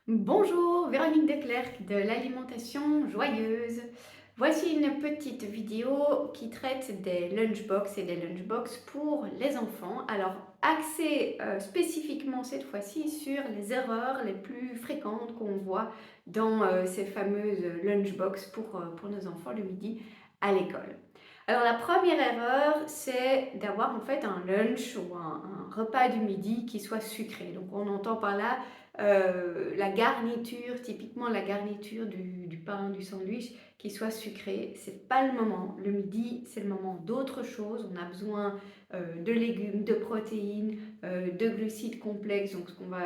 Bonjour, Véronique Declercq de l'alimentation joyeuse. Voici une petite vidéo qui traite des lunchbox et des lunchbox pour les enfants. Alors, axée spécifiquement cette fois-ci sur les erreurs les plus fréquentes qu'on voit dans ces fameuses lunchbox pour nos enfants le midi à l'école. Alors, la première erreur, c'est d'avoir en fait un lunch ou un repas du midi qui soit sucré. Donc, on entend par là la garniture, typiquement la garniture du pain, du sandwich, qui soit sucré. C'est pas le moment. Le midi, c'est le moment d'autre chose. On a besoin de légumes, de protéines, de glucides complexes, donc ce qu'on va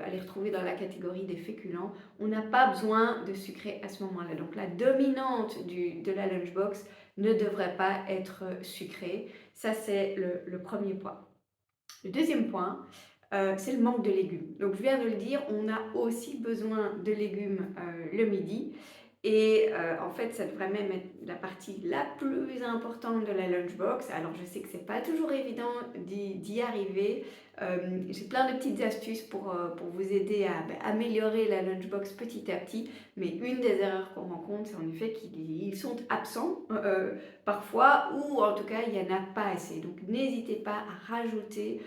aller retrouver dans la catégorie des féculents. On n'a pas besoin de sucré à ce moment-là. Donc la dominante de la lunchbox ne devrait pas être sucrée. Ça, c'est le premier point. Le deuxième point, c'est le manque de légumes. Donc je viens de le dire, on a aussi besoin de légumes le midi. Et en fait, ça devrait même être la partie la plus importante de la lunchbox. Alors je sais que c'est pas toujours évident d'y arriver. J'ai plein de petites astuces pour vous aider à améliorer la lunchbox petit à petit. Mais une des erreurs qu'on rencontre, c'est en effet qu'ils sont absents parfois, ou en tout cas, il n'y en a pas assez. Donc n'hésitez pas à rajouter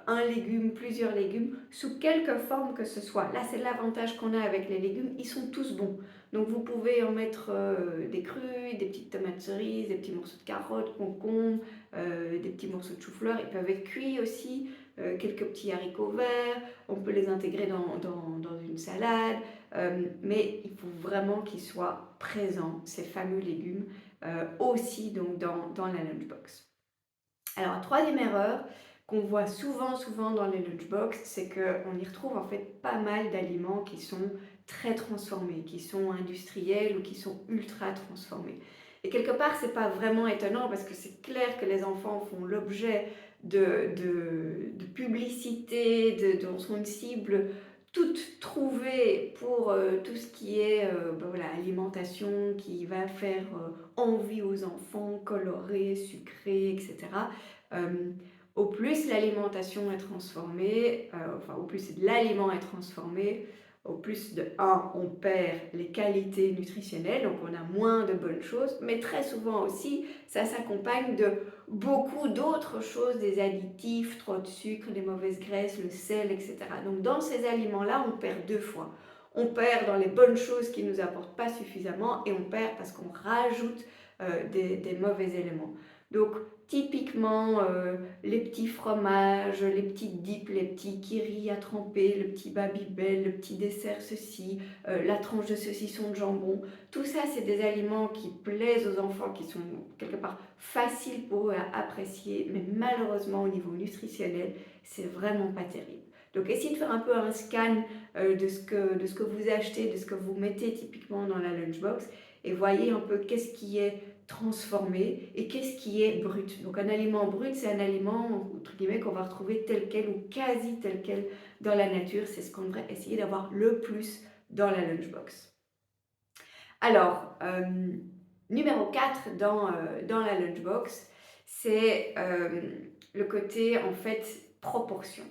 un légume, plusieurs légumes, sous quelque forme que ce soit. Là, c'est l'avantage qu'on a avec les légumes, ils sont tous bons. Donc vous pouvez en mettre des crus, des petites tomates cerises, des petits morceaux de carottes, concombres, des petits morceaux de chou-fleur. Ils peuvent être cuits aussi, quelques petits haricots verts. On peut les intégrer dans une salade. Mais il faut vraiment qu'ils soient présents, ces fameux légumes, aussi donc dans la lunchbox. Alors, la troisième erreur qu'on voit souvent dans les lunchbox, c'est qu'on y retrouve en fait pas mal d'aliments qui sont très transformés, qui sont industriels ou qui sont ultra transformés. Et quelque part, c'est pas vraiment étonnant parce que c'est clair que les enfants font l'objet de publicité, dont sont une cible toute trouvée pour tout ce qui est voilà, alimentation qui va faire envie aux enfants, coloré, sucré, etc. Euh, Au plus l'alimentation est transformée, enfin au plus l'aliment est transformé, au plus de un, on perd les qualités nutritionnelles, donc on a moins de bonnes choses, mais très souvent aussi, ça s'accompagne de beaucoup d'autres choses, des additifs, trop de sucre, des mauvaises graisses, le sel, etc. Donc dans ces aliments-là, on perd deux fois. On perd dans les bonnes choses qui ne nous apportent pas suffisamment et on perd parce qu'on rajoute des mauvais éléments. Donc typiquement les petits fromages, les petites dips, les petits kiris à tremper, le petit babybel, le petit dessert ceci, la tranche de saucisson de jambon, tout ça c'est des aliments qui plaisent aux enfants, qui sont quelque part faciles pour eux à apprécier, mais malheureusement au niveau nutritionnel, c'est vraiment pas terrible. Donc essayez de faire un peu un scan de ce que vous achetez, de ce que vous mettez typiquement dans la lunchbox et voyez un peu qu'est-ce qui est transformé et qu'est-ce qui est brut. Donc un aliment brut, c'est un aliment entre guillemets qu'on va retrouver tel quel ou quasi tel quel dans la nature. C'est ce qu'on devrait essayer d'avoir le plus dans la lunchbox. Alors, numéro 4 dans la lunchbox, c'est le côté en fait proportion.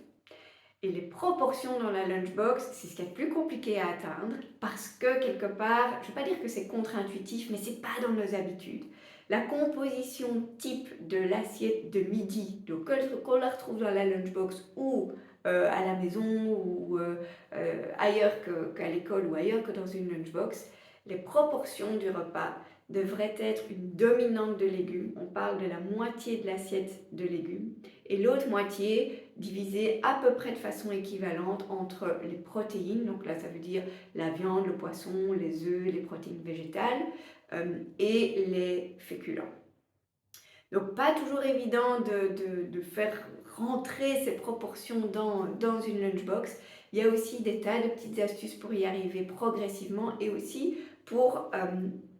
Et les proportions dans la lunchbox, c'est ce qui est le plus compliqué à atteindre parce que quelque part, je ne vais pas dire que c'est contre-intuitif, mais c'est pas dans nos habitudes. La composition type de l'assiette de midi, donc qu'on la retrouve dans la lunchbox ou à la maison ou ailleurs qu'à l'école ou ailleurs que dans une lunchbox, les proportions du repas devraient être une dominante de légumes. On parle de la moitié de l'assiette de légumes et l'autre moitié divisée à peu près de façon équivalente entre les protéines, donc là ça veut dire la viande, le poisson, les œufs, les protéines végétales et les féculents. Donc pas toujours évident de faire rentrer ces proportions dans une lunchbox. Il y a aussi des tas de petites astuces pour y arriver progressivement et aussi pour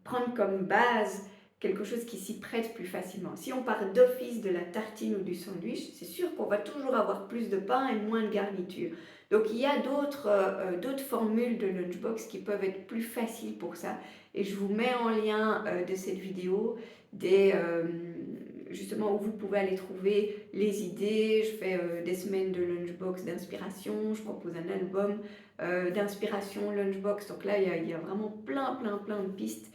prendre comme base quelque chose qui s'y prête plus facilement. Si on part d'office de la tartine ou du sandwich, c'est sûr qu'on va toujours avoir plus de pain et moins de garniture. Donc il y a d'autres formules de lunchbox qui peuvent être plus faciles pour ça. Et je vous mets en lien de cette vidéo des justement où vous pouvez aller trouver les idées. Je fais des semaines de lunchbox d'inspiration, je propose un album d'inspiration lunchbox. Donc là, il y a vraiment plein de pistes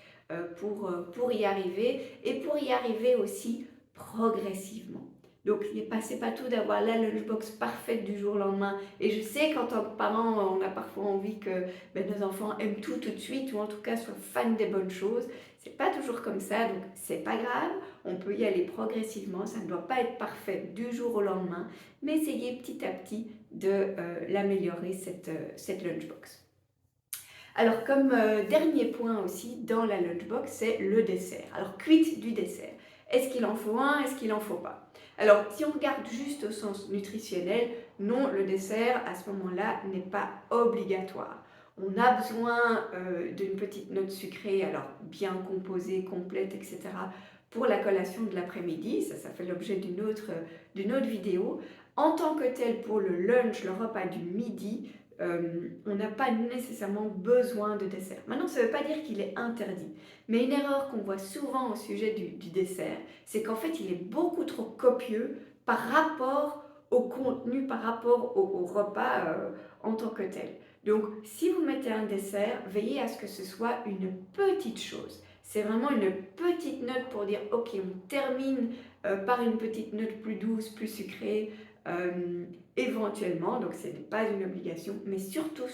pour y arriver et pour y arriver aussi progressivement. Donc, c'est pas tout d'avoir la lunchbox parfaite du jour au lendemain. Et je sais qu'en tant que parent, on a parfois envie que nos enfants aiment tout de suite ou en tout cas soient fans des bonnes choses. C'est pas toujours comme ça, donc c'est pas grave. On peut y aller progressivement. Ça ne doit pas être parfait du jour au lendemain, mais essayez petit à petit de l'améliorer cette lunchbox. Alors, comme dernier point aussi dans la lunchbox, c'est le dessert. Alors, quid du dessert? Est-ce qu'il en faut un? Est-ce qu'il en faut pas? Alors, si on regarde juste au sens nutritionnel, non, le dessert, à ce moment-là, n'est pas obligatoire. On a besoin d'une petite note sucrée, alors bien composée, complète, etc., pour la collation de l'après-midi. Ça fait l'objet d'une autre vidéo. En tant que tel, pour le lunch, le repas du midi, on n'a pas nécessairement besoin de dessert. Maintenant, ça ne veut pas dire qu'il est interdit, mais une erreur qu'on voit souvent au sujet du dessert, c'est qu'en fait, il est beaucoup trop copieux par rapport au contenu, par rapport au repas en tant que tel. Donc, si vous mettez un dessert, veillez à ce que ce soit une petite chose. C'est vraiment une petite note pour dire, ok, on termine par une petite note plus douce, plus sucrée, éventuellement, donc ce n'est pas une obligation, mais surtout,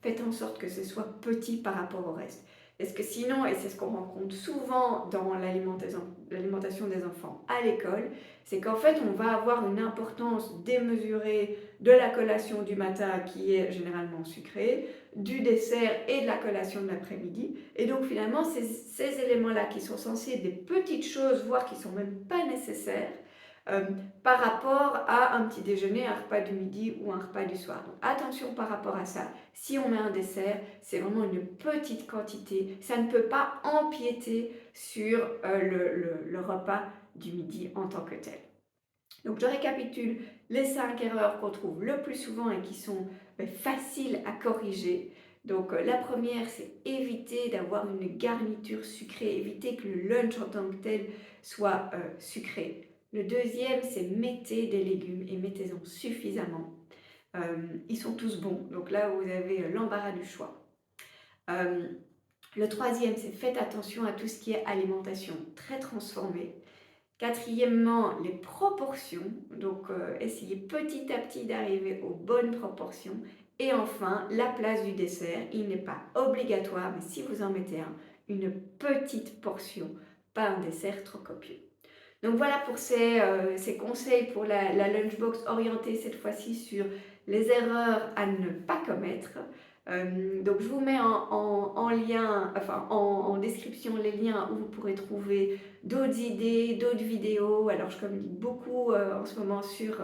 faites en sorte que ce soit petit par rapport au reste. Parce que sinon, et c'est ce qu'on rencontre souvent dans l'alimentation des enfants à l'école, c'est qu'en fait, on va avoir une importance démesurée de la collation du matin qui est généralement sucrée, du dessert et de la collation de l'après-midi. Et donc finalement, ces éléments-là qui sont censés être des petites choses, voire qui ne sont même pas nécessaires, par rapport à un petit déjeuner, un repas du midi ou un repas du soir. Donc attention par rapport à ça. Si on met un dessert, c'est vraiment une petite quantité. Ça ne peut pas empiéter sur le repas du midi en tant que tel. Donc je récapitule les 5 erreurs qu'on trouve le plus souvent et qui sont faciles à corriger. Donc la première, c'est éviter d'avoir une garniture sucrée, éviter que le lunch en tant que tel soit sucré. Le deuxième, c'est mettez des légumes et mettez-en suffisamment. Ils sont tous bons, donc là vous avez l'embarras du choix. Le troisième, c'est faites attention à tout ce qui est alimentation très transformée. Quatrièmement, les proportions, donc essayez petit à petit d'arriver aux bonnes proportions. Et enfin, la place du dessert, il n'est pas obligatoire, mais si vous en mettez un, une petite portion, pas un dessert trop copieux. Donc voilà pour ces conseils pour la lunchbox orientée cette fois-ci sur les erreurs à ne pas commettre. Donc je vous mets en lien, enfin en description les liens où vous pourrez trouver d'autres idées, d'autres vidéos. Alors je communique beaucoup en ce moment sur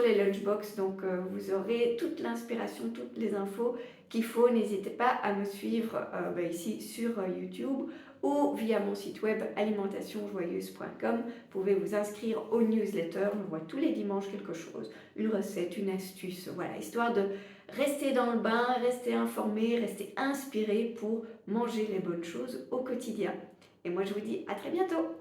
les lunchbox, donc vous aurez toute l'inspiration, toutes les infos qu'il faut. N'hésitez pas à me suivre ici sur YouTube ou via mon site web alimentationsjoyeuse.com. Vous pouvez vous inscrire au newsletter, je vois tous les dimanches quelque chose, une recette, une astuce, voilà, histoire de rester dans le bain, rester informé, rester inspiré pour manger les bonnes choses au quotidien. Et moi je vous dis à très bientôt.